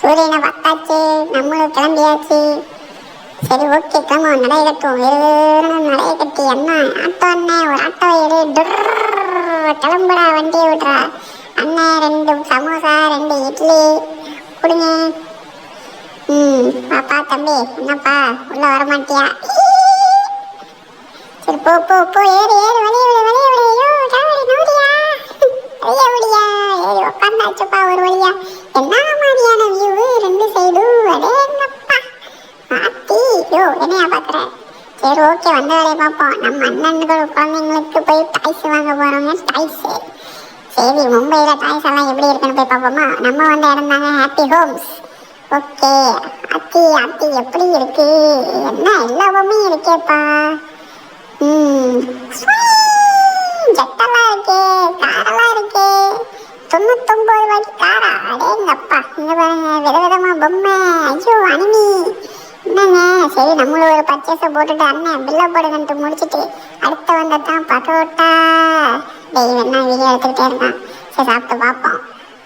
சூரியனை பார்த்தாச்சு, நம்மளும் கிளம்பியாச்சு. சரி ஓகே, கிளம்ப நடைய கட்டுவோம். நடைய கட்டி அண்ணா ஆட்டோ அண்ணன் ஒரு ஆட்டோ எடு, கிளம்புடா, வண்டியை விட்றா அண்ணன். 2 சமோசா 2 இட்லி கொடுங்க. பாப்பா தம்பி, என்னப்பா உள்ள வரமாட்டியா? சரி போ போ போ, ஏறு ஏறு, வெளியே விடு வெளியே விடு. ஐயோ டிராவலி நோடியா, வெளியே விடியா. ஏறி உட்காந்தாச்சுப்பா ஒரு வழியா. என்ன மாதிரியான வியூ 2 சைடும், அடேங்கப்பா மாத்தி. யோ என்னையா பார்க்குற? சரி ஓகே, வந்த வேலையை பார்ப்போம். நம்ம அண்ணன்கள் குழந்தைங்களுக்கு போய் டாய்ஸ் வாங்க போகிறோங்க. டாய்ஸு சரி, மும்பையில் டாய்ஸ் எல்லாம் எப்படி இருக்குன்னு போய் பார்ப்போமா? நம்ம வந்து இடம் தாங்க ஹாப்பி ஹோம்ஸ். ஓகே, அத்தி அத்தி எப்படி இருக்கு? என்ன எல்லாமே இருக்கேப்பா. ஜட்டெல்லாம் இருக்கு, காரெல்லாம் இருக்கு. 99 ரூபாய்க்கு காரா? அடேங்கப்பா. இங்க பாருங்க விதவிதமா பொம்மை. ஐயோ அனிமி என்னங்க. சரி நம்மளும் ஒரு பர்ச்சேஸை போட்டுட்டு அண்ணன் பில்லை போடுங்கன்ட்டு முடிச்சுட்டு அடுத்த வந்ததான் பரோட்டா. டெய்லி வேணா வீடியோ எடுத்துக்கிட்டே இருக்கான். சரி சாப்பிட்டு பார்ப்போம்.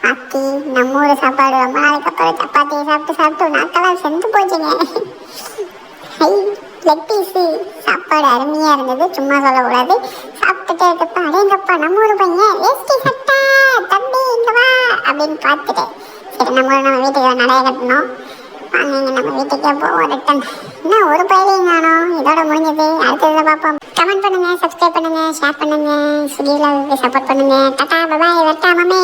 அத்தி நம்ம ஊர் சாப்பாடு ரொம்ப நாளைக்கு அப்புறம் சப்பாத்தி சாப்பிட்டு நாக்கெல்லாம் செந்து போச்சுங்க. ஹை லெக் பீஸு சாப்பாடு அருமையாக இருந்தது, சும்மா சொல்லக்கூடாது. சாப்பிட்டுட்டே இருக்கப்பா அடேங்கப்பா நம்ம ஊர் பையன் வேஷ்டி சட்டை தம்பி இங்கே வா அப்படின்னு பார்த்துட்டு சரி நம்ம வீட்டுக்கு நடைய கட்டணும். வாங்க நம்ம வீட்டுக்கே போவோம் ரிட்டன். என்ன ஒரு பயிலையும் காணோம். இதோட முடிஞ்சது. அடுத்ததில் பார்ப்போம். கமெண்ட் பண்ணுங்க, சப்ஸ்கிரைப் பண்ணுங்க, ஷேர் பண்ணுங்க, ஸ்விக்கியில் சப்போர்ட் பண்ணுங்க. டாடா பபாய், வெட்டாமமே.